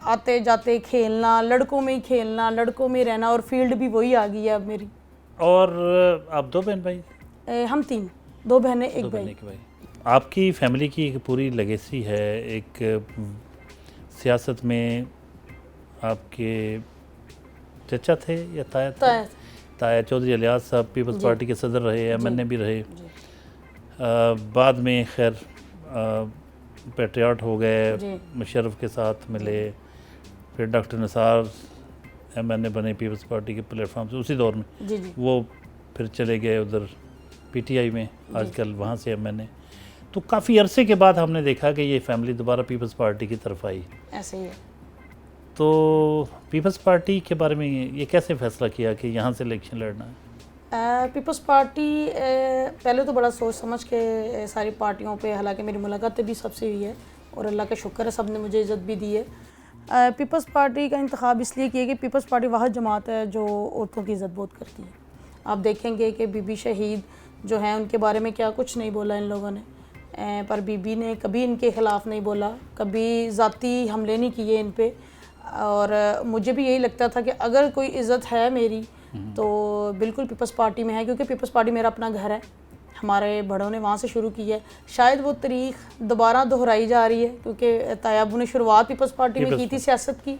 آتے جاتے کھیلنا، لڑکوں میں ہی کھیلنا، لڑکوں میں ہی رہنا، اور فیلڈ بھی وہی آ گئی ہے اب میری. اور آپ 2 بہن بھائی؟ ہم 3، 2 بہنیں 1 بھائی. ایک بھائی. آپ کی فیملی کی ایک پوری لیگیسی ہے. ایک سیاست میں آپ کے چچا تھے یا تایا تھے؟ تایا چودھری الیاس صاحب پیپلز پارٹی کے صدر رہے، ایم این اے بھی رہے. بعد میں خیر پیٹریاٹ ہو گئے، مشرف کے ساتھ ملے، پھر ڈاکٹر نثار ایم این اے بنے پیپلز پارٹی کے پلیٹ فارم سے اسی دور میں. وہ پھر چلے گئے ادھر پی ٹی آئی میں، آج کل وہاں سے ایم این اے. تو کافی عرصے کے بعد ہم نے دیکھا کہ یہ فیملی دوبارہ پیپلز پارٹی کی طرف آئی. ایسے ہی ہے. تو پیپلز پارٹی کے بارے میں یہ کیسے فیصلہ کیا کہ یہاں سے الیکشن لڑنا ہے؟ پیپلز پارٹی پہلے تو بڑا سوچ سمجھ کے ساری پارٹیوں پہ، حالانکہ میری ملاقاتیں بھی سب سے ہوئی ہے اور اللہ کا شکر ہے سب نے مجھے عزت بھی دی ہے. پیپلز پارٹی کا انتخاب اس لیے کیا کہ پیپلز پارٹی واحد جماعت ہے جو عورتوں کی عزت بہت کرتی ہے. آپ دیکھیں گے کہ بی بی شہید جو ہیں ان کے بارے میں کیا کچھ نہیں بولا ان لوگوں نے، پر بی بی نے کبھی ان کے خلاف نہیں بولا، کبھی ذاتی حملے نہیں کیے ان پہ. اور مجھے بھی یہی لگتا تھا کہ اگر کوئی عزت ہے میری تو بالکل پیپلز پارٹی میں ہے، کیونکہ پیپلز پارٹی میرا اپنا گھر ہے، ہمارے بڑوں نے وہاں سے شروع کی ہے. شاید وہ تاریخ دوبارہ دہرائی جا رہی ہے کیونکہ طاہر ابو نے شروعات پیپلز پارٹی میں کی تھی سیاست کی،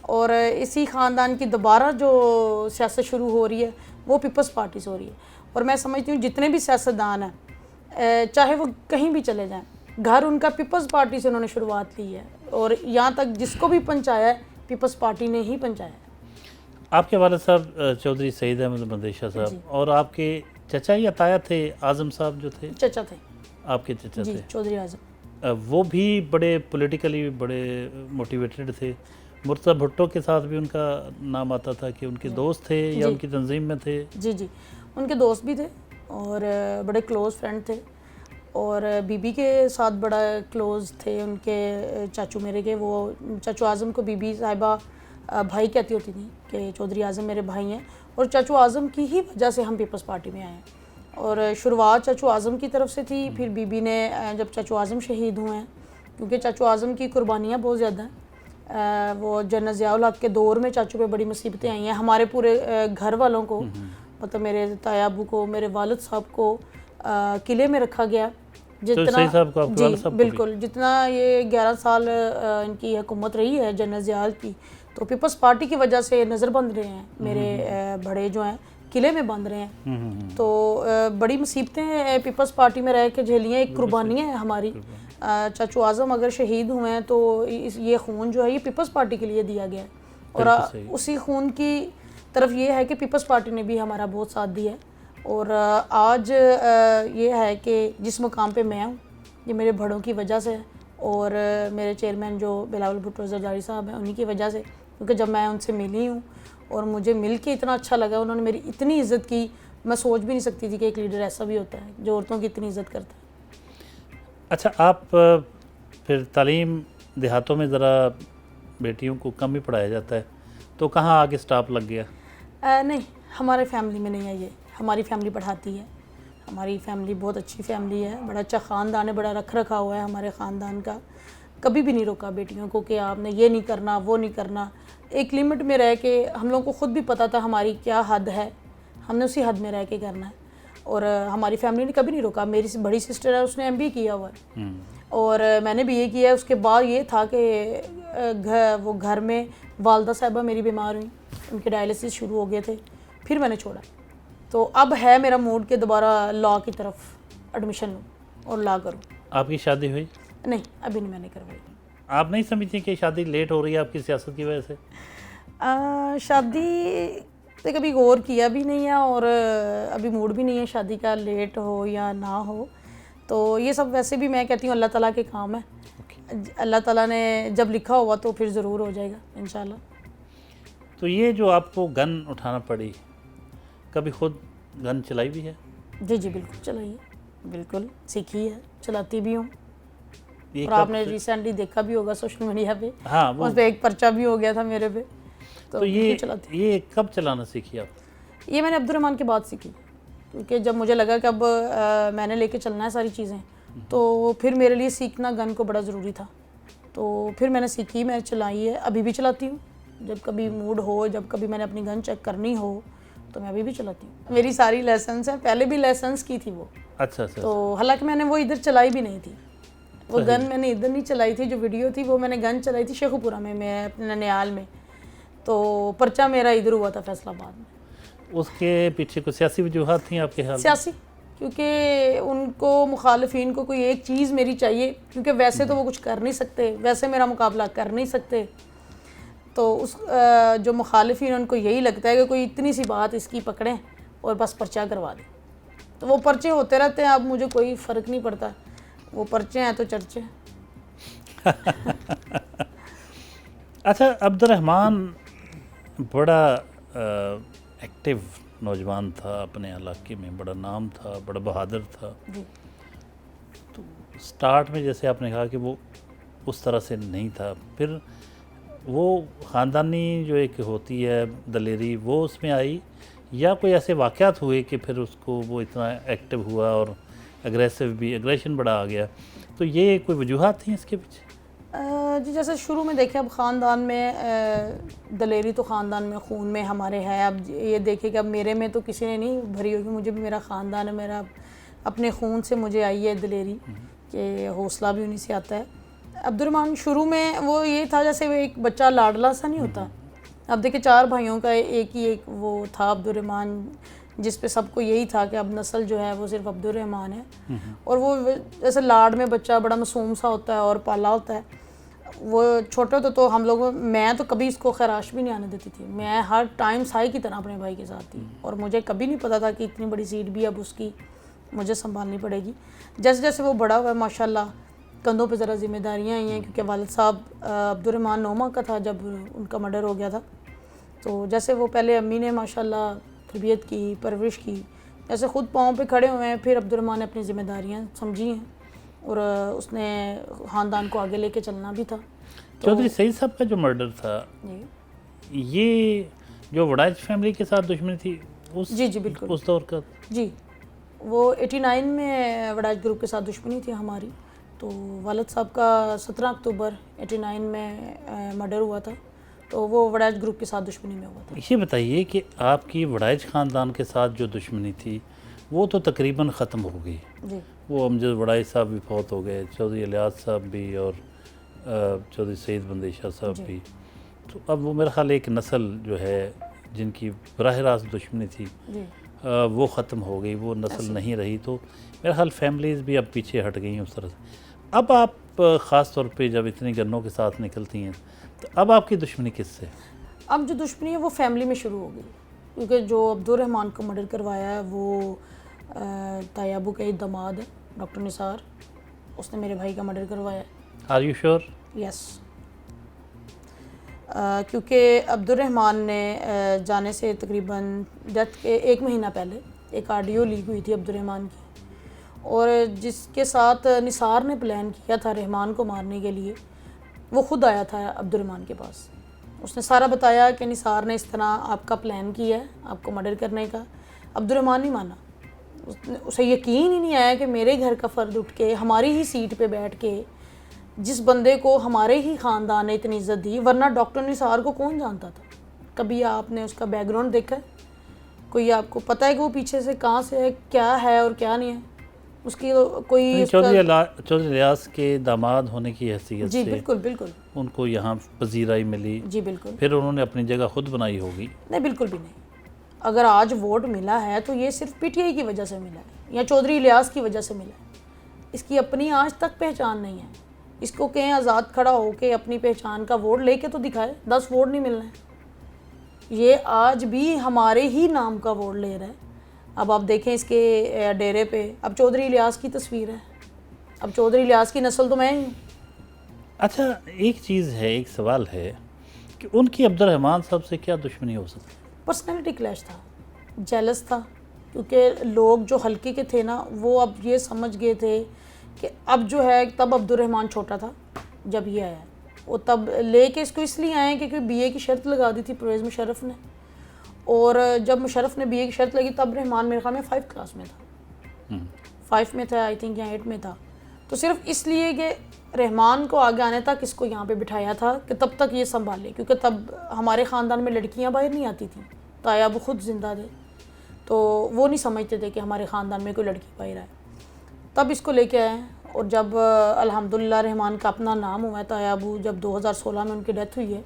اور اسی خاندان کی دوبارہ جو سیاست شروع ہو رہی ہے وہ پیپلز پارٹی سے ہو رہی ہے. اور میں سمجھتی ہوں جتنے بھی سیاستدان ہیں چاہے وہ کہیں بھی چلے جائیں، گھر ان کا پیپلز پارٹی سے انہوں نے شروعات کی ہے، اور یہاں تک جس کو بھی پہنچایا ہے پیپلز پارٹی نے ہی پہنچایا ہے. آپ کے والد صاحب چودھری سعید احمد مندیشہ صاحب، اور آپ کے چچا یا تایا تھے اعظم صاحب جو تھے؟ چچا تھے. آپ کے چچا تھے چودھری اعظم. وہ بھی بڑے پولیٹیکلی بڑے موٹیویٹڈ تھے. مرتضیٰ بھٹو کے ساتھ بھی ان کا نام آتا تھا کہ ان کے دوست تھے یا ان کی تنظیم میں تھے. جی ان کے دوست بھی تھے اور بڑے کلوز فرینڈ تھے، اور بی بی کے ساتھ بڑا کلوز تھے. ان کے چاچو میرے کے، وہ چاچو اعظم کو بی بی صاحبہ بھائی کہتی ہوتی تھی کہ چودھری اعظم میرے بھائی ہیں، اور چاچو اعظم کی ہی وجہ سے ہم پیپلز پارٹی میں آئے ہیں. اور شروعات چاچو اعظم کی طرف سے تھی، پھر بی بی نے جب چاچو اعظم شہید ہوئے ہیں، کیونکہ چاچو اعظم کی قربانیاں بہت زیادہ ہیں، وہ جنرل ضیاء الحق کے دور میں چاچو پہ بڑی مصیبتیں آئی ہیں. ہمارے پورے گھر والوں کو، مطلب میرے طایا ابو کو، میرے والد صاحب کو قلعے میں رکھا گیا. جتنا بالکل جتنا یہ 11 سال ان کی حکومت رہی ہے جنرل ضیاء کی، تو پیپلز پارٹی کی وجہ سے نظر بند رہے ہیں. میرے بڑے جو ہیں قلعے میں بند رہے ہیں. تو بڑی مصیبتیں پیپلز پارٹی میں رہ کے جھیلی ہیں، ایک قربانیاں ہیں ہماری. چاچو اعظم اگر شہید ہوئے ہیں تو یہ خون جو ہے یہ پیپلز پارٹی کے لیے دیا گیا ہے، اور اسی خون کی طرف یہ ہے کہ پیپلز پارٹی نے بھی ہمارا بہت ساتھ دیا ہے. اور آج یہ ہے کہ جس مقام پہ میں ہوں یہ میرے بڑوں کی وجہ سے ہے، اور میرے چیئرمین جو بلاول بھٹو زرداری صاحب ہیں انہی کی وجہ سے. کیونکہ جب میں ان سے ملی ہوں اور مجھے مل کے اتنا اچھا لگا، انہوں نے میری اتنی عزت کی، میں سوچ بھی نہیں سکتی تھی کہ ایک لیڈر ایسا بھی ہوتا ہے جو عورتوں کی اتنی عزت کرتا ہے. اچھا، آپ پھر تعلیم دیہاتوں میں ذرا بیٹیوں کو کم ہی پڑھایا جاتا ہے، تو کہاں آگے سٹاپ لگ گیا؟ نہیں، ہمارے فیملی میں نہیں ہے یہ. ہماری فیملی پڑھاتی ہے، ہماری فیملی بہت اچھی فیملی ہے، بڑا اچھا خاندان ہے، بڑا رکھ رکھا ہوا ہے ہمارے خاندان کا. کبھی بھی نہیں روکا بیٹیوں کو کہ آپ نے یہ نہیں کرنا وہ نہیں کرنا. ایک لمٹ میں رہ کے، ہم لوگوں کو خود بھی پتہ تھا ہماری کیا حد ہے، ہم نے اسی حد میں رہ کے کرنا ہے. اور ہماری فیملی نے کبھی نہیں روکا. میری بڑی سسٹر ہے، اس نے MBA کیا ہوا ہے، اور میں نے بھی یہ کیا ہے. اس کے بعد یہ تھا کہ وہ گھر میں والدہ صاحبہ میری بیمار ہوئیں، ان کے ڈائلسس شروع ہو گئے تھے، پھر میں نے چھوڑا. تو اب ہے میرا موڈ کہ دوبارہ لاء کی طرف ایڈمیشن لوں اور لاء کروں. آپ کی شادی ہوئی؟ نہیں، ابھی نہیں میں نے کروائی. آپ نہیں سمجھتی کہ شادی لیٹ ہو رہی ہے آپ کی سیاست کی وجہ سے؟ شادی سے کبھی غور کیا بھی نہیں ہے، اور ابھی موڈ بھی نہیں ہے شادی کا، لیٹ ہو یا نہ ہو. تو یہ سب ویسے بھی میں کہتی ہوں اللہ تعالیٰ کے کام ہے. اللہ تعالیٰ نے جب لکھا ہوا تو پھر ضرور ہو جائے گا انشاءاللہ. تو یہ جو آپ کو گن اٹھانا پڑی، کبھی خود گن چلائی بھی ہے؟ جی بالکل چلائی ہے، بالکل سیکھی ہے، چلاتی بھی ہوں. اور آپ نے ریسنٹلی دیکھا بھی ہوگا سوشل میڈیا پہ، اس پہ ایک پرچہ بھی ہو گیا تھا میرے پہ. تو یہ کب چلانا سیکھی آپ؟ یہ میں نے عبد الرحمن کے بعد سیکھی، کیونکہ جب مجھے لگا کہ اب میں نے لے کے چلنا ہے ساری چیزیں، تو پھر میرے لیے سیکھنا گن کو بڑا ضروری تھا. تو پھر میں نے سیکھی، میں چلائی ہے، ابھی بھی چلاتی ہوں. جب کبھی موڈ ہو، جب کبھی میں نے اپنی گن چیک کرنی ہو تو میں ابھی بھی چلاتی ہوں. میری ساری لیسنس ہیں، پہلے بھی لیسنس کی تھی وہ. اچھا اچھا. تو حالانکہ میں نے وہ ادھر چلائی بھی نہیں تھی، وہ گن میں نے ادھر نہیں چلائی تھی. جو ویڈیو تھی وہ میں نے گن چلائی تھی شیخو پورہ میں اپنے ننیال میں. تو پرچہ میرا ادھر ہوا تھا فیصل آباد میں. اس کے پیچھے کوئی سیاسی وجوہات تھیں آپ کے خیال میں؟ سیاسی، کیونکہ ان کو مخالفین کو کوئی ایک چیز میری چاہیے، کیونکہ ویسے تو وہ کچھ کر نہیں سکتے، ویسے میرا مقابلہ کر نہیں سکتے. تو اس جو مخالفین ان کو یہی لگتا ہے کہ کوئی اتنی سی بات اس کی پکڑیں اور بس پرچہ کروا دیں. تو وہ پرچے ہوتے رہتے ہیں. اب مجھے کوئی فرق نہیں پڑتا، وہ پرچے ہیں تو چرچے. اچھا، عبد الرحمن بڑا ایکٹیو نوجوان تھا، اپنے علاقے میں بڑا نام تھا، بڑا بہادر تھا. جی تو سٹارٹ میں جیسے آپ نے کہا کہ وہ اس طرح سے نہیں تھا، پھر وہ خاندانی جو ایک ہوتی ہے دلیری وہ اس میں آئی، یا کوئی ایسے واقعات ہوئے کہ پھر اس کو وہ اتنا ایکٹیو ہوا اور ایگریشن بڑا آ گیا؟ تو یہ کوئی وجوہات تھیں اس کے پیچھے؟ جی جیسے شروع میں دیکھیں، اب خاندان میں دلیری تو خاندان میں خون میں ہمارے ہے. اب یہ دیکھیں کہ اب میرے میں تو کسی نے نہیں بھری ہوگی، مجھے بھی میرا خاندان ہے، میرا اپنے خون سے مجھے آئی ہے دلیری، کہ حوصلہ بھی انہیں سے آتا ہے. عبد الرحمن شروع میں وہ یہ تھا جیسے وہ ایک بچہ لاڈلا سا نہیں ہوتا. اب دیکھیں 4 بھائیوں کا ایک وہ تھا عبد الرحمن، جس پہ سب کو یہی تھا کہ اب نسل جو ہے وہ صرف عبد الرحمن ہے. اور وہ جیسے لاڈ میں بچہ بڑا معصوم سا ہوتا ہے اور پالا ہوتا ہے. وہ چھوٹے ہوتے تو ہم لوگوں، میں تو کبھی اس کو خراش بھی نہیں آنے دیتی تھی. میں ہر ٹائم سائی کی طرح اپنے بھائی کے ساتھ تھی، اور مجھے کبھی نہیں پتا تھا کہ اتنی بڑی سیٹ بھی اب اس کی مجھے سنبھالنی پڑے گی. جیسے جیسے وہ بڑا ہوا ہے ماشاءاللہ کندھوں پہ ذرا ذمہ داریاں آئی ہیں، کیونکہ والد صاحب عبد الرحمن 9 ماہ کا تھا جب ان کا مرڈر ہو گیا تھا. تو جیسے وہ پہلے امی نے ماشاءاللہ تربیت کی، پرورش کی، جیسے خود پاؤں پہ کھڑے ہوئے ہیں، پھر عبد الرحمن نے اپنی ذمہ داریاں سمجھی ہیں اور اس نے خاندان کو آگے لے کے چلنا بھی تھا. چودھری سعید صاحب کا جو مرڈر تھا، یہ جو وڑائچ فیملی کے ساتھ دشمنی تھی جی بالکل اس دور کا؟ جی وہ 89 میں وڑائچ گروپ کے ساتھ دشمنی تھی ہماری. تو والد صاحب کا 17 اکتوبر 89 میں مرڈر ہوا تھا، تو وہ وڑائچ گروپ کے ساتھ دشمنی میں ہوا تھا. یہ بتائیے کہ آپ کی وڑائچ خاندان کے ساتھ جو دشمنی تھی وہ تو تقریباً ختم ہو گئی. جی وہ امجد وڑائچ صاحب بھی فوت ہو گئے، چودھری الیاس صاحب بھی، اور چودھری سعید بندی شاہ صاحب بھی. تو اب وہ میرا خیال ایک نسل جو ہے جن کی براہ راست دشمنی تھی وہ ختم ہو گئی، وہ نسل نہیں رہی. تو میرا خیال فیملیز بھی اب پیچھے ہٹ گئی ہیں اس طرح سے. اب آپ خاص طور پہ جب اتنی گنوں کے ساتھ نکلتی ہیں تو اب آپ کی دشمنی کس سے؟ اب جو دشمنی ہے وہ فیملی میں شروع ہو گئی، کیونکہ جو عبد الرحمن کو مرڈر کروایا ہے وہ تائی ابو کا ایک داماد ہے ڈاکٹر نثار، اس نے میرے بھائی کا مرڈر کروایا ہے. Are you sure? یس. کیونکہ عبد الرحمن نے جانے سے تقریباً ڈیتھ کے 1 مہینہ پہلے ایک آڈیو لیک ہوئی تھی عبد الرحمن کی، اور جس کے ساتھ نثار نے پلان کیا تھا رحمان کو مارنے کے لیے، وہ خود آیا تھا عبد الرحمن کے پاس. اس نے سارا بتایا کہ نثار نے اس طرح آپ کا پلان کیا ہے آپ کو مرڈر کرنے کا. عبد الرحمن نہیں مانا، اسے یقین ہی نہیں آیا کہ میرے گھر کا فرد اٹھ کے ہماری ہی سیٹ پہ بیٹھ کے جس بندے کو ہمارے ہی خاندان نے اتنی عزت دی، ورنہ ڈاکٹر نثار کو کون جانتا تھا؟ کبھی آپ نے اس کا بیک گراؤنڈ دیکھا ہے؟ کوئی آپ کو پتہ ہے کہ وہ پیچھے سے کہاں سے ہے، کیا ہے اور کیا نہیں ہے؟ اس کی کوئی چودھری الیاس کے داماد ہونے کی حیثیت جی سے بالکل بالکل ان کو یہاں پذیرائی ملی، جی بالکل. پھر انہوں نے اپنی جگہ خود بنائی ہوگی؟ نہیں بالکل بھی نہیں. اگر آج ووٹ ملا ہے تو یہ صرف پی ٹی آئی کی وجہ سے ملا ہے یا چودھری الیاس کی وجہ سے ملا ہے. اس کی اپنی آج تک پہچان نہیں ہے. اس کو کہیں آزاد کھڑا ہو کے اپنی پہچان کا ووٹ لے کے تو دکھائے. 10 ووٹ نہیں ملنا ہے. یہ آج بھی ہمارے ہی نام کا ووٹ لے رہا ہے. اب آپ دیکھیں اس کے ڈیرے پہ اب چودھری الیاس کی تصویر ہے. اب چودھری الیاس کی نسل تو میں ہی ہوں. اچھا ایک چیز ہے، ایک سوال ہے کہ ان کی عبد الرحمن صاحب سے کیا دشمنی ہو سکتی؟ پرسنالٹی کلیش تھا، جیلس تھا، کیونکہ لوگ جو حلقے کے تھے نا وہ اب یہ سمجھ گئے تھے کہ اب جو ہے، تب عبد الرحمن چھوٹا تھا جب یہ آیا، وہ تب لے کے اس کو اس لیے آئے کہ بی اے کی شرط لگا دی تھی پرویز مشرف نے، اور جب مشرف نے بی اے کی شرط لگی تب رحمان میرے خیال میں 5 کلاس میں تھا، 5 میں تھا آئی تھنک یا 8 میں تھا. تو صرف اس لیے کہ رحمان کو آگے آنے تک اس کو یہاں پہ بٹھایا تھا کہ تب تک یہ سنبھالے، کیونکہ تب ہمارے خاندان میں لڑکیاں باہر نہیں آتی تھیں، تایا ابو خود زندہ تھے، تو وہ نہیں سمجھتے تھے کہ ہمارے خاندان میں کوئی لڑکی باہر آئے، تب اس کو لے کے آئے۔ اور جب الحمدللہ رحمان کا اپنا نام ہوا ہے، تایا ابو جب 2016 میں ان کی ڈیتھ ہوئی ہے،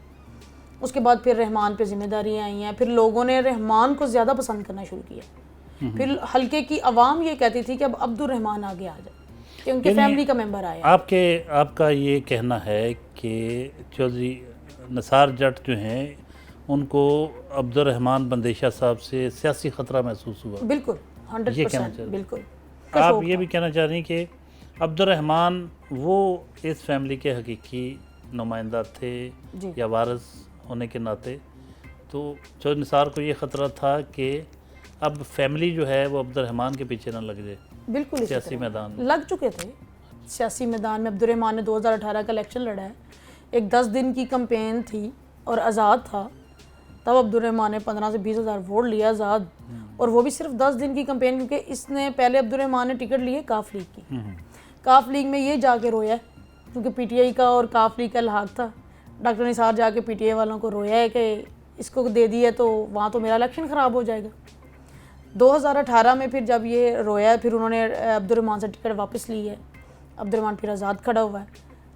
اس کے بعد پھر رحمان پہ ذمہ داریاں آئی ہیں، پھر لوگوں نے رحمان کو زیادہ پسند کرنا شروع کیا، پھر حلقے کی عوام یہ کہتی تھی کہ اب عبد الرحمان آگے آ جائے، کہ ان کی فیملی کا ممبر آیا۔ آپ کا یہ کہنا ہے کہ چودھری نثار جٹ جو ہیں ان کو عبد الرحمان بندیشہ صاحب سے سیاسی خطرہ محسوس ہوا؟ بالکل 100% بالکل۔ آپ یہ بھی کہنا چاہ رہی ہیں کہ عبد الرحمان وہ اس فیملی کے حقیقی نمائندہ تھے یا وارث ہونے کے ناطے، تو چودھری نثار کو یہ خطرہ تھا کہ اب فیملی جو ہے وہ عبد الرحمان کے پیچھے نہ لگ جائے بالکل سیاسی میدان میں؟ لگ چکے تھے سیاسی میدان میں۔ عبد الرحمان نے 2018 کا الیکشن لڑا ہے، ایک 10 دن کی کمپین تھی اور آزاد تھا، تب عبد الرحمان نے 15 سے 20 ہزار ووٹ لیا آزاد، اور وہ بھی صرف 10 دن کی کمپین، کیونکہ اس نے پہلے عبد الرحمان نے ٹکٹ لی ہے کاف لیگ کی، کاف لیگ میں یہ جا کے رویا ہے، کیونکہ پی ٹی آئی کا اور کاف لیگ کا الحاق تھا، ڈاکٹر نثار جا کے پی ٹی آئی والوں کو رویا ہے کہ اس کو دے دی ہے تو وہاں تو میرا الیکشن خراب ہو جائے گا۔ 2018 میں پھر جب یہ رویا ہے، پھر انہوں نے عبد الرحمان سے ٹکٹ واپس لی ہے، عبد الرحمان پھر آزاد کھڑا ہوا ہے،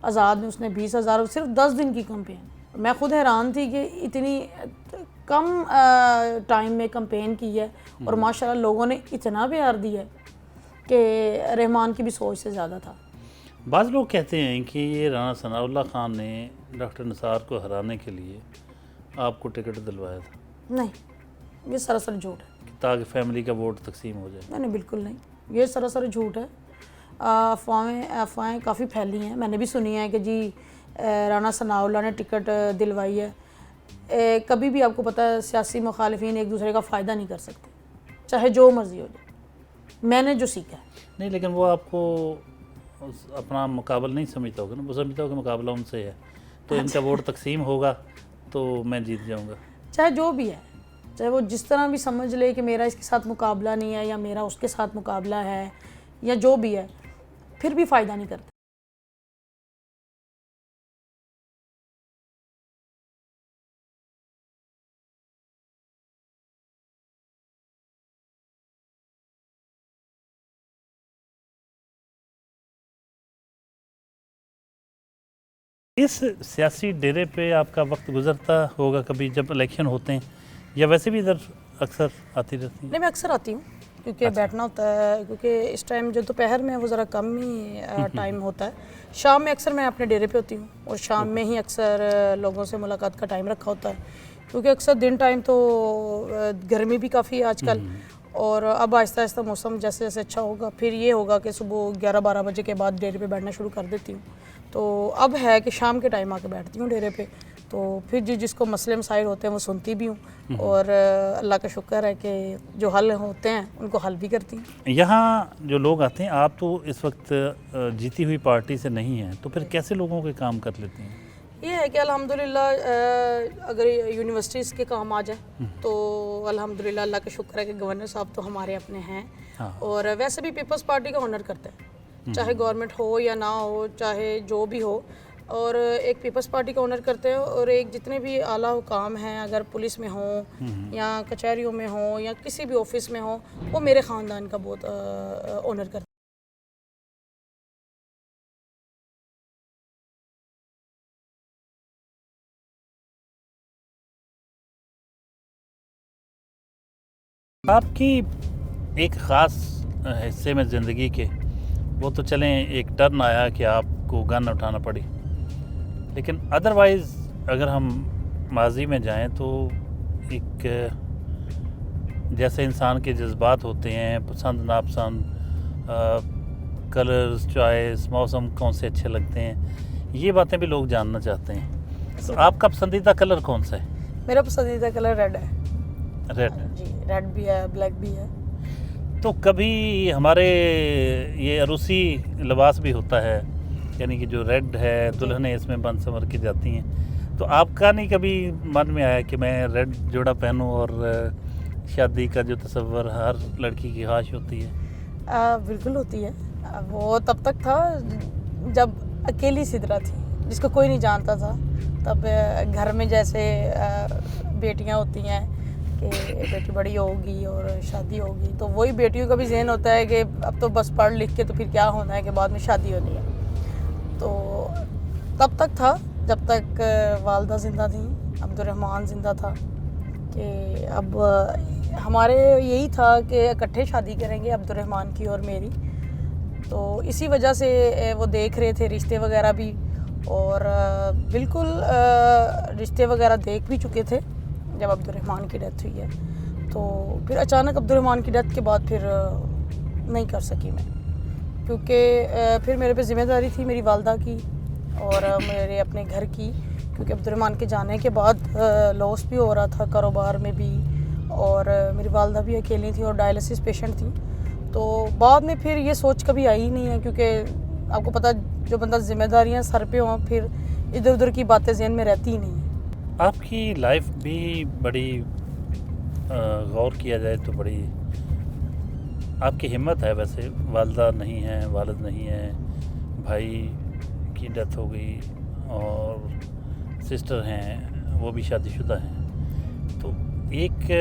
آزاد میں اس نے 20,000، صرف 10 دن کی کمپین۔ میں خود حیران تھی کہ اتنی کم ٹائم میں کمپین کی ہے اور ماشاءاللہ لوگوں نے اتنا پیار دیا ہے کہ رحمان کی بھی سوچ سے زیادہ تھا۔ بعض لوگ کہتے ہیں کہ یہ رانا ثناء اللہ خان نے ڈاکٹر نثار کو ہرانے کے لیے آپ کو ٹکٹ دلوایا تھا۔ نہیں، یہ سراسر جھوٹ ہے، تاکہ فیملی کا ووٹ تقسیم ہو جائے۔ نہیں بالکل نہیں، یہ سراسر جھوٹ ہے۔ افواہیں کافی پھیلی ہیں، میں نے بھی سنی ہے کہ جی رانا ثناء اللہ نے ٹکٹ دلوائی ہے۔ کبھی بھی آپ کو پتہ ہے سیاسی مخالفین ایک دوسرے کا فائدہ نہیں کر سکتے، چاہے جو مرضی ہو جائے۔ میں نے جو سیکھا ہے، نہیں، لیکن وہ آپ کو اپنا مقابل نہیں سمجھتا ہوگا نا، وہ سمجھتا ہوگا کہ مقابلہ ان سے ہے، تو ان کا ووٹ تقسیم ہوگا تو میں جیت جاؤں گا۔ چاہے جو بھی ہے، چاہے وہ جس طرح بھی سمجھ لے کہ میرا اس کے ساتھ مقابلہ نہیں ہے یا میرا اس کے ساتھ مقابلہ ہے یا جو بھی ہے، پھر بھی فائدہ نہیں کرتا۔ اس سیاسی ڈیرے پہ آپ کا وقت گزرتا ہوگا کبھی جب الیکشن ہوتے ہیں، یا ویسے بھی ادھر اکثر آتی رہتی ہیں؟ نہیں، میں اکثر آتی ہوں کیونکہ بیٹھنا ہوتا ہے، کیونکہ اس ٹائم جو دوپہر میں وہ ذرا کم ہی ٹائم ہوتا ہے۔ شام میں اکثر میں اپنے ڈیرے پہ ہوتی ہوں اور شام میں ہی اکثر لوگوں سے ملاقات کا ٹائم رکھا ہوتا ہے، کیونکہ اکثر دن ٹائم تو گرمی بھی کافی ہے آج کل، اور اب آہستہ آہستہ موسم جیسے جیسے اچھا ہوگا پھر یہ ہوگا کہ صبح 11-12 بجے کے بعد ڈیرے پہ بیٹھنا شروع کر دیتی ہوں، تو اب ہے کہ شام کے ٹائم آ کے بیٹھتی ہوں ڈیرے پہ، تو پھر جس کو مسئلے مسائل ہوتے ہیں وہ سنتی بھی ہوں، اور اللہ کا شکر ہے کہ جو حل ہوتے ہیں ان کو حل بھی کرتی ہوں۔ یہاں جو لوگ آتے ہیں، آپ تو اس وقت جیتی ہوئی پارٹی سے نہیں ہیں، تو پھر کیسے لوگوں کے کام کر لیتے ہیں؟ یہ ہے کہ الحمدللہ اگر یونیورسٹیز کے کام آ جائے تو الحمدللہ اللہ کا شکر ہے کہ گورنر صاحب تو ہمارے اپنے ہیں، اور ویسے بھی پیپلز پارٹی کا آنر کرتے ہیں، چاہے گورنمنٹ ہو یا نہ ہو، چاہے جو بھی ہو، اور ایک پیپلز پارٹی کا آنر کرتے ہیں، اور ایک جتنے بھی اعلیٰ حکام ہیں، اگر پولیس میں ہوں یا کچہریوں میں ہوں یا کسی بھی آفس میں ہوں، وہ میرے خاندان کا بہت آنر کرتے ہیں۔ آپ کی ایک خاص حصے میں زندگی کے، وہ تو چلیں ایک ٹرن آیا کہ آپ کو گن اٹھانا پڑی، لیکن ادروائز اگر ہم ماضی میں جائیں تو ایک جیسے انسان کے جذبات ہوتے ہیں، پسند ناپسند، کلرز، چوائس، موسم کون سے اچھے لگتے ہیں، یہ باتیں بھی لوگ جاننا چاہتے ہیں، تو آپ کا پسندیدہ کلر کون سا ہے؟ میرا پسندیدہ کلر ریڈ ہے۔ ریڈ جی، ریڈ بھی ہے، بلیک بھی ہے۔ تو کبھی ہمارے یہ عروسی لباس بھی ہوتا ہے، یعنی کہ جو ریڈ ہے دلہنیں اس میں بن سنور کے جاتی ہیں، تو آپ کا نہیں کبھی من میں آیا کہ میں ریڈ جوڑا پہنوں، اور شادی کا جو تصور ہر لڑکی کی خواہش ہوتی ہے؟ بالکل ہوتی ہے، وہ تب تک تھا جب اکیلی سدرا تھی، جس کو کوئی نہیں جانتا تھا. تب گھر میں جیسے بیٹیاں ہوتی ہیں کہ بیٹی بڑی ہوگی اور شادی ہوگی، تو وہی بیٹیوں کا بھی ذہن ہوتا ہے کہ اب تو بس پڑھ لکھ کے تو پھر کیا ہونا ہے کہ بعد میں شادی ہونی ہے. تو تب تک تھا جب تک والدہ زندہ تھیں، عبد الرحمن زندہ تھا، کہ اب ہمارے یہی تھا کہ اکٹھے شادی کریں گے عبد الرحمن کی اور میری. تو اسی وجہ سے وہ دیکھ رہے تھے رشتے وغیرہ بھی، اور بالکل رشتے وغیرہ دیکھ بھی چکے تھے جب عبد الرحمن کی ڈیتھ ہوئی ہے. تو پھر اچانک عبد الرحمن کی ڈیتھ کے بعد پھر نہیں کر سکی میں، کیونکہ پھر میرے پہ ذمہ داری تھی میری والدہ کی اور میرے اپنے گھر کی، کیونکہ عبد الرحمن کے جانے کے بعد لاس بھی ہو رہا تھا کاروبار میں بھی، اور میری والدہ بھی اکیلی تھی اور ڈائلسس پیشنٹ تھی. تو بعد میں پھر یہ سوچ کبھی آئی ہی نہیں ہے، کیونکہ آپ کو پتہ جو بندہ ذمہ داریاں سر پہ ہوں پھر ادھر ادھر کی باتیں ذہن میں رہتی ہی نہیں ہیں. آپ کی لائف بھی بڑی غور کیا جائے تو بڑی آپ کی ہمت ہے. ویسے والدہ نہیں ہیں، والد نہیں ہیں، بھائی کی ڈیتھ ہو گئی اور سسٹر ہیں وہ بھی شادی شدہ ہیں. تو ایک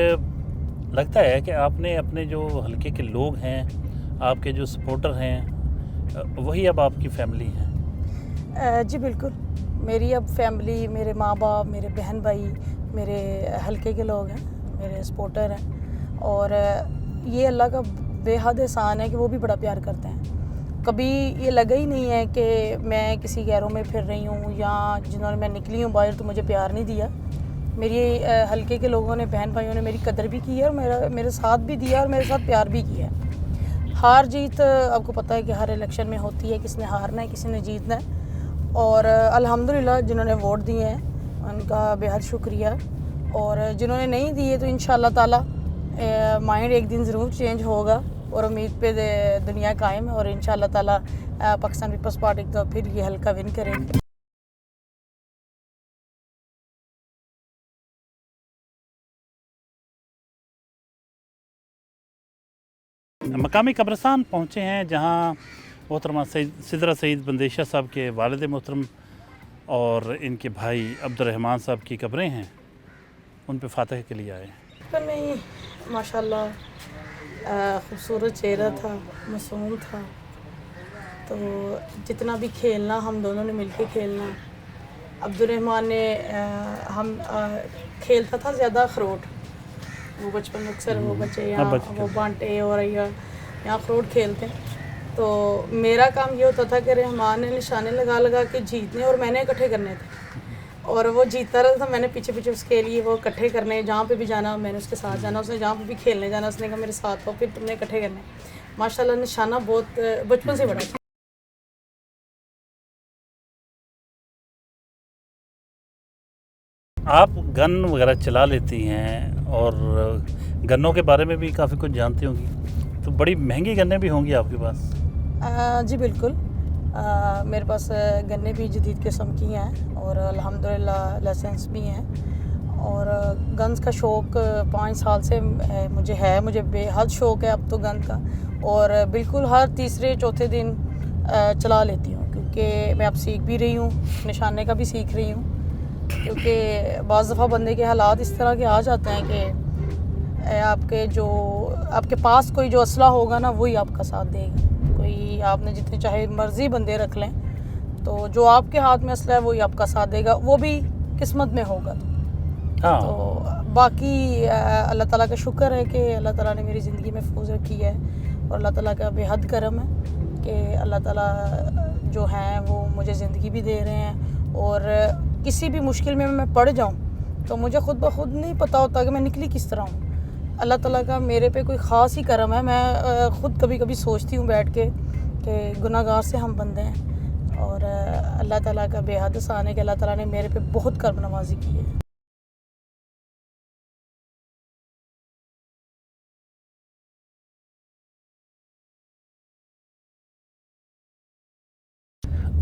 لگتا ہے کہ آپ نے اپنے جو حلقے کے لوگ ہیں، آپ کے جو سپورٹر ہیں، وہی اب آپ کی فیملی ہیں. جی بالکل، میری اب فیملی، میرے ماں باپ، میرے بہن بھائی میرے حلقے کے لوگ ہیں، میرے سپورٹر ہیں. اور یہ اللہ کا بے حد احسان ہے کہ وہ بھی بڑا پیار کرتے ہیں. کبھی یہ لگا ہی نہیں ہے کہ میں کسی غیروں میں پھر رہی ہوں یا جنہوں نے میں نکلی ہوں باہر تو مجھے پیار نہیں دیا. میری حلقے کے لوگوں نے، بہن بھائیوں نے میری قدر بھی کی ہے اور میرے ساتھ بھی دیا اور میرے ساتھ پیار بھی کیا ہے. ہار جیت آپ کو پتہ ہے کہ ہر الیکشن میں ہوتی ہے، کس نے ہارنا ہے کسی نے جیتنا ہے. اور الحمدللہ جنہوں نے ووٹ دیے ہیں ان کا بے حد شکریہ، اور جنہوں نے نہیں دیے تو انشاءاللہ تعالی مائنڈ ایک دن ضرور چینج ہوگا اور امید پہ دنیا قائم ہے، اور انشاءاللہ تعالی پاکستان پیپلز پارٹی تو پھر یہ حلقہ ون کریں گے. مقامی قبرستان پہنچے ہیں جہاں محترمہ سدرا سعید بندیشہ صاحب کے والد محترم اور ان کے بھائی عبد الرحمن صاحب کی قبریں ہیں. ان پہ فاتحہ کے لیے آئے ہیں. بچپن میں ہی ماشاءاللہ خوبصورت چہرہ تھا، معصوم تھا. تو جتنا بھی کھیلنا ہم دونوں نے مل کے کھیلنا. عبد الرحمن نے ہم کھیلتا تھا زیادہ اخروٹ. وہ بچپن میں اکثر وہ بچے یہاں وہ بانٹے اور یہاں اخروٹ کھیلتے ہیں. تو میرا کام یہ ہوتا تھا کہ رحمان نے نشانے لگا لگا کے جیتنے اور میں نے اکٹھے کرنے تھے، اور وہ جیتتا رہا تھا. میں نے پیچھے پیچھے اس کے لیے وہ اکٹھے کرنے، جہاں پہ بھی جانا میں نے اس کے ساتھ جانا، اس نے جہاں پہ بھی کھیلنے جانا اس نے کہا میرے ساتھ ہو، پھر تم نے اکٹھے کرنے. ماشاءاللہ نشانہ بہت بچپن سے بڑا تھا. آپ گن وغیرہ چلا لیتی ہیں اور گنوں کے بارے میں بھی کافی کچھ جانتی ہوں گی، تو بڑی مہنگی گنیں بھی ہوں گی آپ کے پاس. جی بالکل، میرے پاس گنے بھی جدید قسم کی ہیں اور الحمدللہ لائسنس بھی ہیں. اور گنز کا شوق 5 سال سے مجھے بے حد شوق ہے اب تو گن کا. اور بالکل ہر تیسرے چوتھے دن چلا لیتی ہوں، کیونکہ میں اب سیکھ بھی رہی ہوں، نشانے کا بھی سیکھ رہی ہوں. کیونکہ بعض دفعہ بندے کے حالات اس طرح کے آ جاتے ہیں کہ آپ کے پاس کوئی جو اسلحہ ہوگا نا وہی آپ کا ساتھ دے گا. کوئی آپ نے جتنے چاہے مرضی بندے رکھ لیں، تو جو آپ کے ہاتھ میں اسلحہ ہے وہی آپ کا ساتھ دے گا، وہ بھی قسمت میں ہوگا. تو باقی اللہ تعالیٰ کا شکر ہے کہ اللہ تعالیٰ نے میری زندگی محفوظ رکھی ہے، اور اللہ تعالیٰ کا بے حد کرم ہے کہ اللہ تعالیٰ جو ہیں وہ مجھے زندگی بھی دے رہے ہیں. اور کسی بھی مشکل میں پڑ جاؤں تو مجھے خود بخود نہیں پتہ ہوتا کہ میں نکلی کس طرح ہوں. اللہ تعالیٰ کا میرے پہ کوئی خاص ہی کرم ہے. میں خود کبھی کبھی سوچتی ہوں بیٹھ کے کہ گناہ گار سے ہم بندے ہیں، اور اللہ تعالیٰ کا بے حد احسان ہے کہ اللہ تعالیٰ نے میرے پہ بہت کرم نوازی کی ہے.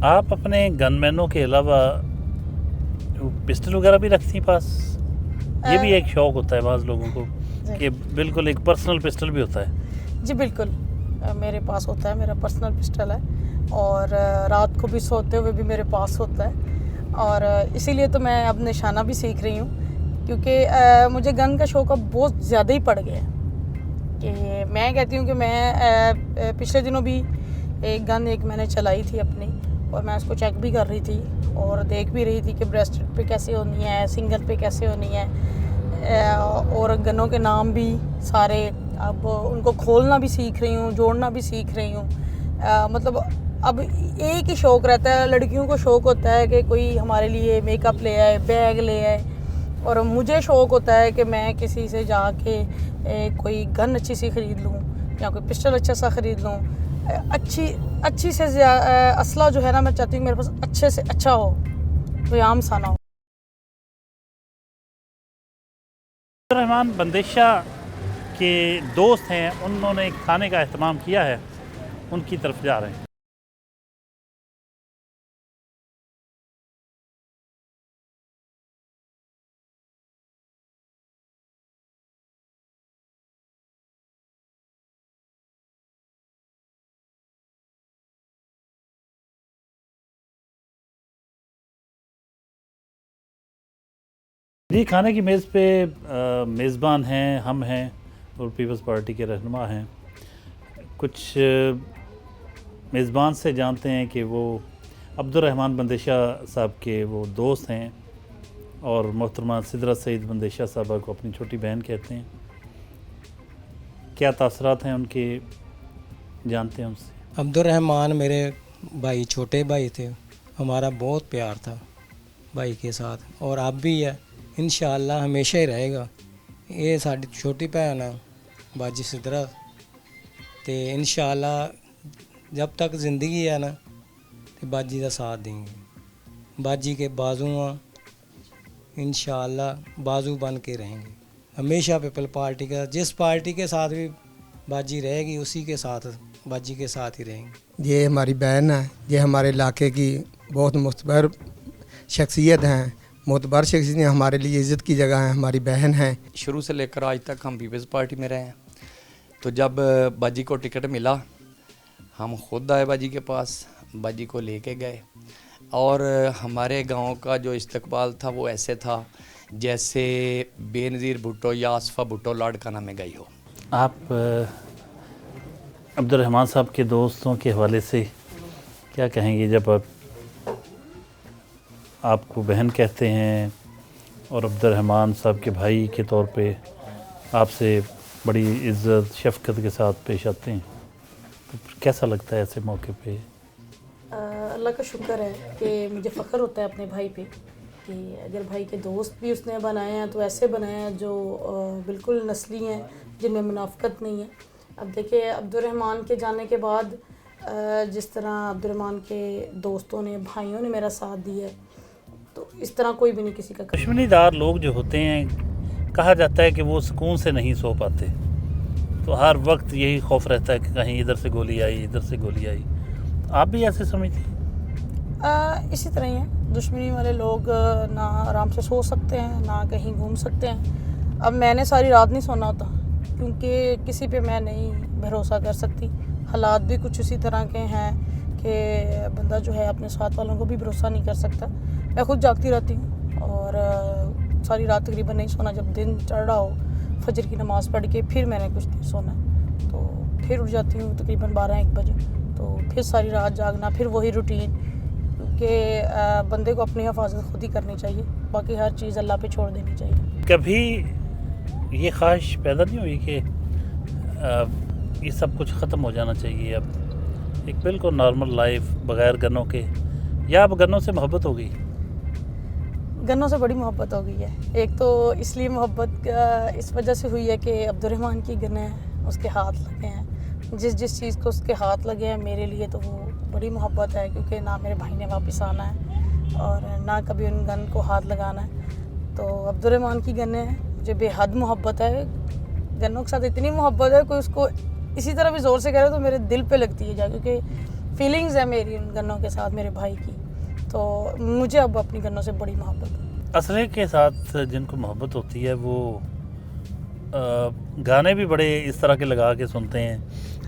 آپ اپنے گن مینوں کے علاوہ پسٹل وغیرہ بھی رکھتی ہیں پاس؟ یہ بھی ایک شوق ہوتا ہے بعض لوگوں کو کہ بالکل ایک پرسنل پسٹل بھی ہوتا ہے. جی بالکل، میرے پاس ہوتا ہے, میرا پرسنل پسٹل ہے, اور رات کو بھی سوتے ہوئے بھی میرے پاس ہوتا ہے. اور اسی لیے تو میں اب نشانہ بھی سیکھ رہی ہوں, کیونکہ مجھے گن کا شوق اب بہت زیادہ ہی پڑ گیا ہے. کہ میں کہتی ہوں کہ میں پچھلے دنوں بھی ایک گن میں نے چلائی تھی اپنی, اور میں اس کو چیک بھی کر رہی تھی اور دیکھ بھی رہی تھی کہ بریسٹ پہ کیسے ہونی ہے, سنگل پہ کیسے ہونی ہے, اور گنوں کے نام بھی سارے اب ان کو کھولنا بھی سیکھ رہی ہوں, جوڑنا بھی سیکھ رہی ہوں. مطلب اب ایک ہی شوق رہتا ہے, لڑکیوں کو شوق ہوتا ہے کہ کوئی ہمارے لیے میک اپ لے آئے, بیگ لے آئے, اور مجھے شوق ہوتا ہے کہ میں کسی سے جا کے کوئی گن اچھی سی خرید لوں یا کوئی پسٹل اچھا سا خرید لوں. اچھی سے اسلحہ جو ہے نا, میں چاہتی ہوں میرے پاس اچھے سے اچھا ہو, کوئی عام سا نہ ہو. عبدالرحمان بندیشہ کے دوست ہیں, انہوں نے ایک کھانے کا اہتمام کیا ہے, ان کی طرف جا رہے ہیں. جی, کھانے کی میز پہ میزبان ہیں, ہم ہیں اور پیپلز پارٹی کے رہنما ہیں. کچھ میزبان سے جانتے ہیں کہ وہ عبدالرحمان بندیشہ صاحب کے وہ دوست ہیں, اور محترمہ سدرہ سعید بندیشہ صاحبہ کو اپنی چھوٹی بہن کہتے ہیں. کیا تاثرات ہیں ان کے, جانتے ہیں ان سے. عبدالرحمان میرے بھائی, چھوٹے بھائی تھے, ہمارا بہت پیار تھا بھائی کے ساتھ, اور اب بھی ہے, انشاءاللہ ہمیشہ ہی رہے گا. یہ ساری چھوٹی بہن ہے باجی سدرہ, تے انشاءاللہ جب تک زندگی ہے نا تے باجی کا ساتھ دیں گے. باجی کے بازو ہیں, انشاءاللہ بازو بن کے رہیں گے ہمیشہ. پیپل پارٹی کا جس پارٹی کے ساتھ بھی باجی رہے گی, اسی کے ساتھ باجی کے ساتھ ہی رہیں گے. یہ ہماری بہن ہے, یہ ہمارے علاقے کی بہت معتبر شخصیت ہیں, معتبر شخصیت ہیں, ہمارے لیے عزت کی جگہ ہیں, ہماری بہن ہیں. شروع سے لے کر آج تک ہم پیپلز پارٹی میں رہے ہیں. تو جب باجی کو ٹکٹ ملا, ہم خود آئے باجی کے پاس, باجی کو لے کے گئے, اور ہمارے گاؤں کا جو استقبال تھا وہ ایسے تھا جیسے بے نظیر بھٹو یا آصفہ بھٹو لاڑکانہ میں گئی ہو. آپ عبدالرحمان صاحب کے دوستوں کے حوالے سے کیا کہیں گے, جب آپ کو بہن کہتے ہیں اور عبدالرحمان صاحب کے بھائی کے طور پہ آپ سے بڑی عزت شفقت کے ساتھ پیش آتے ہیں, تو کیسا لگتا ہے ایسے موقع پہ؟ اللہ کا شکر ہے کہ مجھے فخر ہوتا ہے اپنے بھائی پہ, کہ اگر بھائی کے دوست بھی اس نے بنائے ہیں تو ایسے بنائے ہیں جو بالکل نسلی ہیں, جن میں منافقت نہیں ہے. اب دیکھیں, عبدالرحمان کے جانے کے بعد جس طرح عبدالرحمان کے دوستوں نے, بھائیوں نے میرا ساتھ دیا ہے, تو اس طرح کوئی بھی نہیں کسی کا. دشمنی دار لوگ جو ہوتے ہیں, کہا جاتا ہے کہ وہ سکون سے نہیں سو پاتے, تو ہر وقت یہی خوف رہتا ہے کہ کہیں ادھر سے گولی آئی, ادھر سے گولی آئی. آپ بھی ایسے سمجھتے ہیں؟ اسی طرح ہی ہیں, دشمنی والے لوگ نہ آرام سے سو سکتے ہیں, نہ کہیں گھوم سکتے ہیں. اب میں نے ساری رات نہیں سونا ہوتا, کیونکہ کسی پہ میں نہیں بھروسہ کر سکتی. حالات بھی کچھ اسی طرح کے ہیں کہ بندہ جو ہے اپنے ساتھ والوں کو بھی بھروسہ نہیں کر سکتا. میں خود جاگتی رہتی ہوں, اور ساری رات تقریباً نہیں سونا. جب دن چڑھ رہا ہو, فجر کی نماز پڑھ کے پھر میں نے کچھ دیر سونا ہے, تو پھر اٹھ جاتی ہوں تقریباً 12-1 بجے, تو پھر ساری رات جاگنا, پھر وہی روٹین. کہ بندے کو اپنی حفاظت خود ہی کرنی چاہیے, باقی ہر چیز اللہ پہ چھوڑ دینی چاہیے. کبھی یہ خواہش پیدا نہیں ہوئی کہ یہ سب کچھ ختم ہو جانا چاہیے, اب ایک بالکل نارمل لائف بغیر گنوں کے, یا اب گنوں سے محبت ہو گئی؟ گنوں سے بڑی محبت ہو گئی ہے. ایک تو اس لیے محبت اس وجہ سے ہوئی ہے کہ عبدالرحمان کی گنیں اس کے ہاتھ لگے ہیں. جس چیز کو اس کے ہاتھ لگے ہیں میرے لیے تو وہ بڑی محبت ہے, کیونکہ نہ میرے بھائی نے واپس آنا ہے اور نہ کبھی ان گن کو ہاتھ لگانا ہے. تو عبدالرحمان کی گنیں ہیں, مجھے بے حد محبت ہے. گنوں کے ساتھ اتنی محبت ہے, کوئی اس کو اسی طرح بھی زور سے کہہ رہے تو میرے دل پہ لگتی ہے جا, کیونکہ فیلنگز ہے میری ان گنوں کے ساتھ, میرے بھائی کی. تو مجھے اب اپنی گنوں سے بڑی محبت ہے. اسلحے کے ساتھ جن کو محبت ہوتی ہے وہ گانے بھی بڑے اس طرح کے لگا کے سنتے ہیں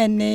NA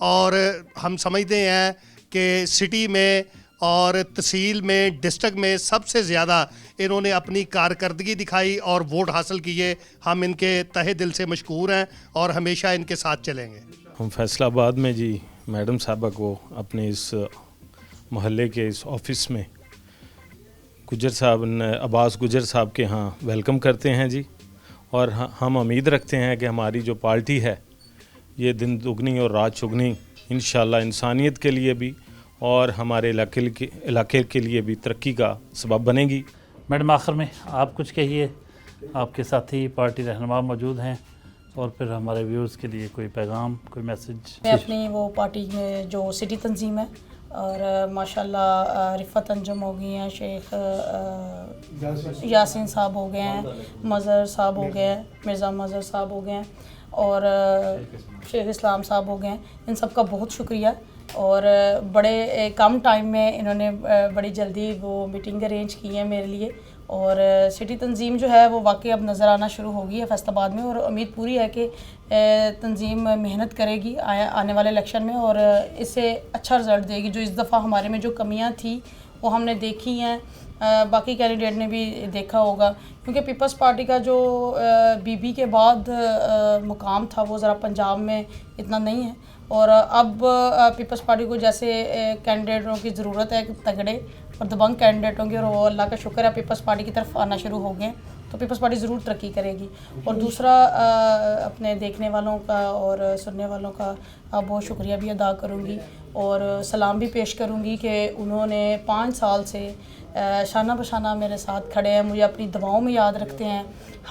اور ہم سمجھتے ہیں کہ سٹی میں اور تحصیل میں ڈسٹرکٹ میں سب سے زیادہ انہوں نے اپنی کارکردگی دکھائی اور ووٹ حاصل کیے. ہم ان کے تہہ دل سے مشکور ہیں اور ہمیشہ ان کے ساتھ چلیں گے. ہم فیصل آباد میں جی میڈم صاحبہ کو اپنے اس محلے کے اس آفس میں گجر صاحب عباس گجر صاحب کے ہاں ویلکم کرتے ہیں جی. اور ہم امید رکھتے ہیں کہ ہماری جو پارٹی ہے یہ دن دگنی اور رات چگنی انشاءاللہ انسانیت کے لیے بھی اور ہمارے علاقے کے لیے بھی ترقی کا سبب بنے گی. میڈم آخر میں آپ کچھ کہیے, آپ کے ساتھی پارٹی رہنما موجود ہیں, اور پھر ہمارے ویورز کے لیے کوئی پیغام, کوئی میسج. میں اپنی وہ پارٹی میں جو سٹی تنظیم ہے اور ماشاءاللہ رفت انجم ہو گئی ہیں, شیخ یاسین صاحب ہو گئے ہیں, مظہر صاحب ہو گئے ہیں, مرزا مظہر صاحب ہو گئے ہیں, اور شیخ اسلام صاحب ہو گئے ہیں. ان سب کا بہت شکریہ. اور بڑے کم ٹائم میں انہوں نے بڑی جلدی وہ میٹنگ ارینج کی ہے میرے لیے. اور سٹی تنظیم جو ہے وہ واقعی اب نظر آنا شروع ہوگی ہے فیصل آباد میں, اور امید پوری ہے کہ تنظیم محنت کرے گی آنے والے الیکشن میں اور اس سے اچھا رزلٹ دے گی. جو اس دفعہ ہمارے میں جو کمیاں تھیں وہ ہم نے دیکھی ہیں, باقی کینڈیڈیٹ نے بھی دیکھا ہوگا, کیونکہ پیپلز پارٹی کا جو بی بی کے بعد مقام تھا وہ ذرا پنجاب میں اتنا نہیں ہے. اور اب پیپلز پارٹی کو جیسے کینڈیڈیٹوں کی ضرورت ہے تگڑے اور دبنگ کینڈیڈیٹوں کی, اور وہ اللہ کا شکر ہے پیپلز پارٹی کی طرف آنا شروع ہو گئے ہیں, تو پیپلز پارٹی ضرور ترقی کرے گی. اور دوسرا اپنے دیکھنے والوں کا اور سننے والوں کا بہت شکریہ بھی ادا کروں گی اور سلام بھی پیش کروں گی کہ انہوں نے 5 سال سے شانہ بشانہ میرے ساتھ کھڑے ہیں, مجھے اپنی دعاؤں میں یاد رکھتے ہیں,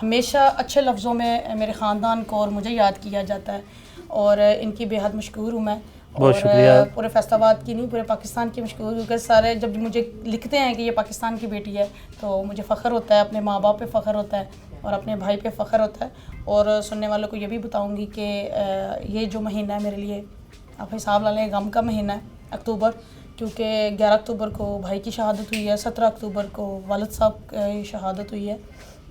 ہمیشہ اچھے لفظوں میں میرے خاندان کو اور مجھے یاد کیا جاتا ہے, اور ان کی بے حد مشکور ہوں میں. بہت شکریہ. پورے فیصل آباد کی نہیں, پورے پاکستان کی مشکور, کیونکہ سارے جب مجھے لکھتے ہیں کہ یہ پاکستان کی بیٹی ہے تو مجھے فخر ہوتا ہے, اپنے ماں باپ پہ فخر ہوتا ہے اور اپنے بھائی پہ فخر ہوتا ہے. اور سننے والوں کو یہ بھی بتاؤں گی کہ یہ جو مہینہ ہے میرے لیے آپ حساب لا لیں, غم کا مہینہ ہے اکتوبر, کیونکہ 11 اکتوبر کو بھائی کی شہادت ہوئی ہے, 17 اکتوبر کو والد صاحب کی شہادت ہوئی ہے.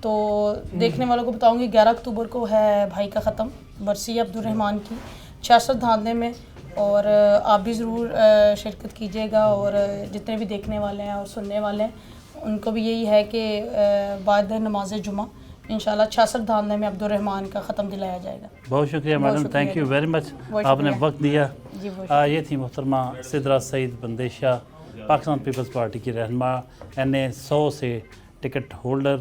تو دیکھنے والوں کو بتاؤں گی 11 اکتوبر کو ہے بھائی کا ختم, برسی عبد الرحمن کی 66 دھاندے میں, اور آپ بھی ضرور شرکت کیجیے گا, اور جتنے بھی دیکھنے والے ہیں اور سننے والے ہیں ان کو بھی یہی ہے کہ بعد نماز جمعہ انشاءاللہ 66 دھاندے میں عبد الرحمن کا ختم دلایا جائے گا. بہت شکریہ madam, thank you very much, آپ نے وقت دیا. یہ تھی محترمہ سدرہ سعید بندیشہ, پاکستان پیپلز پارٹی کی رہنما, NA 100 سے ٹکٹ ہولڈر,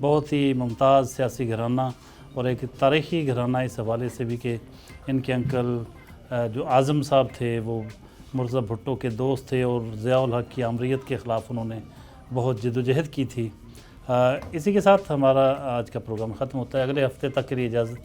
بہت ہی ممتاز سیاسی گھرانہ اور ایک تاریخی گھرانہ اس حوالے سے بھی کہ ان کے انکل جو اعظم صاحب تھے وہ مرزا بھٹو کے دوست تھے, اور ضیاء الحق کی آمریت کے خلاف انہوں نے بہت جد و جہد کی تھی. اسی کے ساتھ ہمارا آج کا پروگرام ختم ہوتا ہے. اگلے ہفتے تک کے لیے اجازت.